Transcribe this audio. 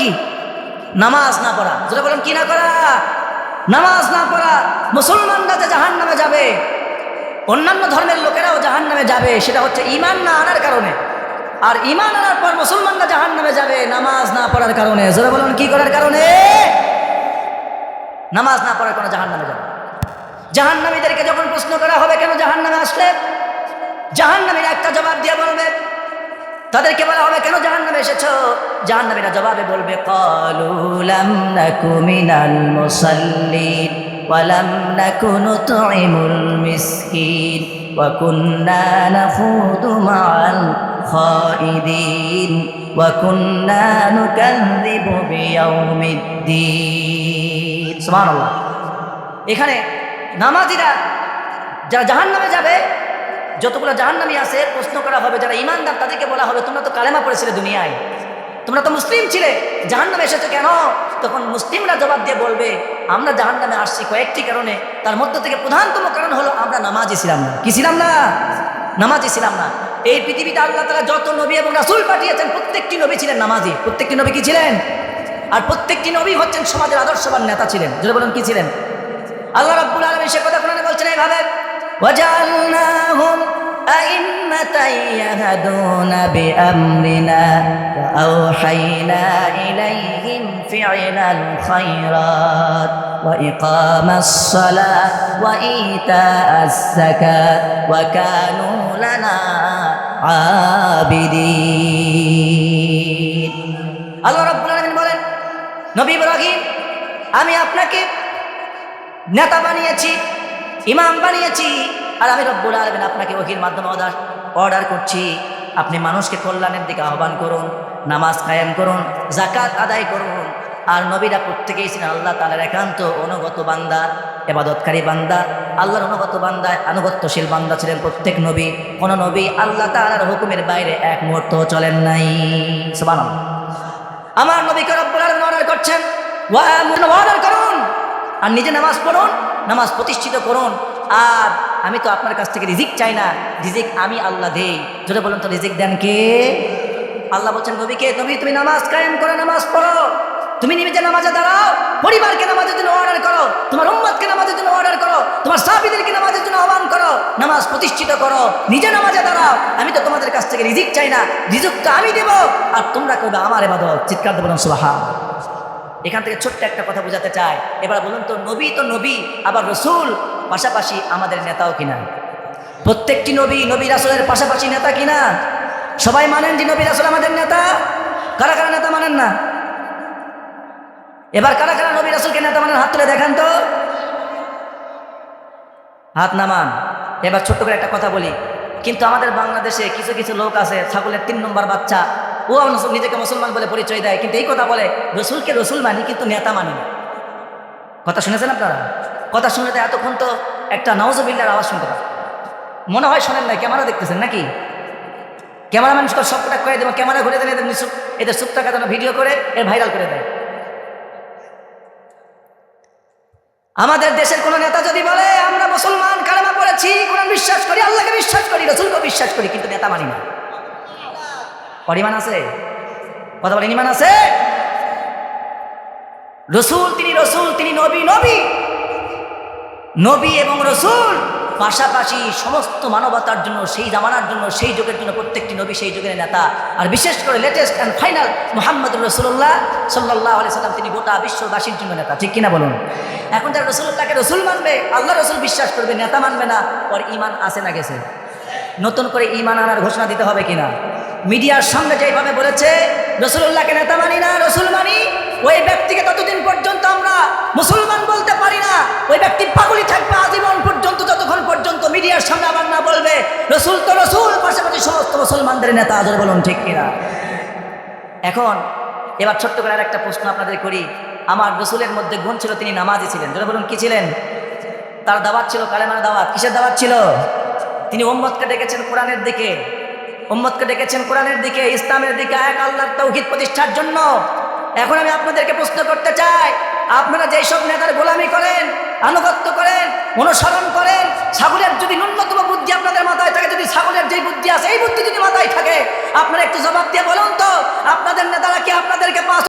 কি? নামাজ না পড়া। যেটা বলেন কি না করা? নামাজ না পড়া। মুসলমানরা যে জাহান্নামে যাবে, অন্যান্য ধর্মের লোকেরাও জাহান্নামে যাবে, সেটা হচ্ছে ঈমান না আনার কারণে। আর ঈমান আনার পর মুসলমানরা জাহান্নামে যাবে নামাজ না পড়ার কারণে। যেটা বলেন কি করার কারণে? নামাজ না পড়ার কোনো জাহান্নামে যাবে। জাহান্নামীদেরকে যখন প্রশ্ন করা হবে কেন জাহান্নামে আসলে, জাহান্নামীরা একটা জবাব দিয়ে বলবে, তাদেরকে বলা হবে কেন জাহান্নামে এসেছো, জাহান্নামীরা জবাবে বলবে ক্বালু লাম নাকু মিনাল মুসাল্লিন ওয়া লাম নাকু নুতঈমুল মিসকিন ওয়া কুন্না নাখুদু মা'আল খাইদিন ওয়া কুন্না নুকাযযিবু বিয়াউমিদ্দিন। সুবহানাল্লাহ। এখানে নামাজিরা যারা জাহান্নামে যাবে, যতগুলো জাহান্নামী আছে, প্রশ্ন করা হবে যারা ঈমানদার, তাদেরকে বলা হবে তোমরা তো কালেমা পড়েছিলে দুনিয়ায়, তোমরা তো মুসলিম ছিলে, জাহান্নামে এসেছো কেন? তখন মুসলিমরা জবাব দিয়ে বলবে আমরা জাহান্নামে আসছি কয়েকটি কারণে, তার মধ্য থেকে প্রধানতম কারণ হলো আমরা নামাজি ছিলাম না। কি ছিলাম না? নামাজি ছিলাম না। এই পৃথিবীতে আল্লাহ তাআলা যত নবী এবং রাসূল পাঠিয়েছেন প্রত্যেকটি নবী ছিলেন নামাজি। প্রত্যেকটি নবী কি ছিলেন? আর প্রত্যেকটি নবী হচ্ছেন সমাজের আদর্শবান নেতা ছিলেন। যদি বলেন কি ছিলেন? আল্লাহ রাব্বুল আলামিন সে কথা কোরআনে বলছেন এইভাবে, ওয়াজআলনাহুম আইম্মাতান ইয়াহদুনা বিআমরিনা ওয়া আওহাইনা ইলাইহিম ফি'লাল খায়রাত ওয়া ইকামাস সালাত ওয়া ইতাআস যাকাত ওয়া কানু লানা আবিদিন। আল্লাহ রাব্বুল আলামিন বলেন, নবী ইব্রাহিম, আমি আপনাকে নেতা বানিয়েছি, ইমাম বানিয়েছি, আর আমি রব্বুল আলামিন আপনাকে ওহীর মাধ্যমে অর্ডার করছি আপনি মানুষকে কল্যাণের দিকে আহ্বান করুন, নামাজ কায়েম করুন, যাকাত আদায় করুন। আর নবীরা প্রত্যেকেই ছিলেন আল্লাহ তাআলার একান্ত অনুগত বান্দা, ইবাদতকারী বান্দা, আল্লাহর অনুগত বান্দা, আনুগত্যশীল বান্দা ছিলেন প্রত্যেক নবী। কোন নবী আল্লাহ তাআলার হুকুমের বাইরে এক মুহূর্ত চলেন নাই। সুবহানাল্লাহ। আমার নবীকে রব্বুল আলামিন অর্ডার করছেন অর্ডার করুন আর নিজে নামাজ পড়ুন, নামাজ প্রতিষ্ঠিত করুন। আর আমি তো আপনার কাছ থেকে রিজিক চাই না, রিজিক আমি আল্লাহ দেই। যদি বলুন তো রিজিক দেন কে? আল্লাহ বলছেন নবীকে, নবী তুমি নামাজ কায়েম করো, নামাজ পড়ো, তুমি নিজে নামাজে দাঁড়াও, পরিবারকে নামাজের জন্য অর্ডার করো, তোমার উম্মতকে নামাজের জন্য অর্ডার করো, তোমার সাহাবীদেরকে নামাজের জন্য আহ্বান করো, নামাজ প্রতিষ্ঠিত করো, নিজে নামাজে দাঁড়াও। আমি তো তোমাদের কাছ থেকে রিজিক চাই না, রিজিকটা আমি দেব আর তোমরা করবে আমার ইবাদত। চিৎকার দিয়ে বলুন সুবহানাল্লাহ। এখান থেকে ছোট্ট একটা কথা বোঝাতে চাই। এবার বলুন তো নবী তো নবী, আবার রসুল পাশাপাশি আমাদের নেতাও কিনা? প্রত্যেকটি নবী নবী রাসূলের পাশাপাশি নেতা কিনা? সবাই মানেন যে নবী রাসূল আমাদের নেতা? কারা কারা নেতা মানেন না? এবার কারা কারা নবী রাসূলকে নেতা মানেন? হাত তুলে দেখান তো, হাত নামান। এবার ছোট্ট করে একটা কথা বলি, কিন্তু আমাদের বাংলাদেশে কিছু কিছু লোক আছে, ছাগলের 3 নম্বর বাচ্চা, ও নিজেকে মুসলমান বলে পরিচয় দেয়, কিন্তু এই কথা বলে রসুলকে রসুল মানি কিন্তু নেতা মানি না। কথা শুনেছেন আপনারা? কথা শুনে তো এতক্ষণ তো একটা নাউজুবিল্লাহর আওয়াজ শুনতে পারেন, মনে হয় শোনেন নাই, ক্যামেরা দেখতেছেন নাকি? ক্যামেরা মানুষকে সবটা করে দেবো, ক্যামেরা ঘুরে দেন, এদের সুখ টাকা যেন ভিডিও করে এর ভাইরাল করে দেয়। আমাদের দেশের কোন নেতা যদি বলে আমরা মুসলমান, কালেমা পড়েছি, কোরআন বিশ্বাস করি, আল্লাহকে বিশ্বাস করি, রসুলকে বিশ্বাস করি, কিন্তু নেতা মানি না, পরিমাণ আছে? কথা বলেন, ইমান আছে? রসুল তিনি নবী, নবী এবং রসুল পাশাপাশি সমস্ত মানবতার জন্য, সেই জামানার জন্য, সেই যুগের জন্য প্রত্যেকটি নবী সেই যুগের নেতা। আর বিশেষ করে লেটেস্ট অ্যান্ড ফাইনাল মুহাম্মদুর রাসূলুল্লাহ সাল্লাল্লাহু আলাইহি সাল্লাম, তিনি গোটা বিশ্ববাসীর জন্য নেতা। ঠিক কিনা বলুন? এখন যারা রসুলুল্লাহকে রসুল মানবে, আল্লাহ রসুল বিশ্বাস করবে, নেতা মানবে না, ওর ঈমান আছে না গেছে? নতুন করে ঈমান আনার ঘোষণা দিতে হবে কিনা? মিডিয়ার সামনে যেভাবে বলেছে রসুলুল্লাহকে নেতা মানি না, রসুল মানি, ওই ব্যক্তিকে ততদিন পর্যন্ত আমরা মুসলমান বলতে পারি না। ওই ব্যক্তি পাগলই থাকবে আজীবন পর্যন্ত, যতক্ষণ পর্যন্ত মিডিয়ার সামনে আবার না বলবে রসুল তো রসুল, পাশাপাশি সমস্ত মুসলমানদের নেতা। আজর বলুন ঠিক কিনা? এখন এবার ছোট্ট করে একটা প্রশ্ন আপনাদের করি। আমার রসুলের মধ্যে গুণ ছিল, তিনি নামাজি ছিলেন। যারা বলুন কি ছিলেন? তার দাওয়াত ছিল কালেমার দাওয়াত। কিসের দাওয়াত ছিল? তিনি উম্মতকে ডেকেছেন কোরআনের দিকে, উম্মতকে ডেকেছেন কোরআনের দিকে, ইসলামের দিকে, এক আল্লাহর তাওহীদ প্রতিষ্ঠার জন্য। এখন আমি আপনাদেরকে প্রশ্ন করতে চাই, আপনারা যেই সব নেতার গোলামি করেন, আনুগত্য করেন, অনুসরণ করেন, ছাগলের যদি ন্যূনতম বুদ্ধি আপনাদের মাথায় থাকে, যদি ছাগলের যেই বুদ্ধি আছে এই বুদ্ধি যদি মাথায় থাকে, আপনারা একটু জবাব দিয়ে বলুন তো আপনাদের নেতারা কি আপনাদেরকে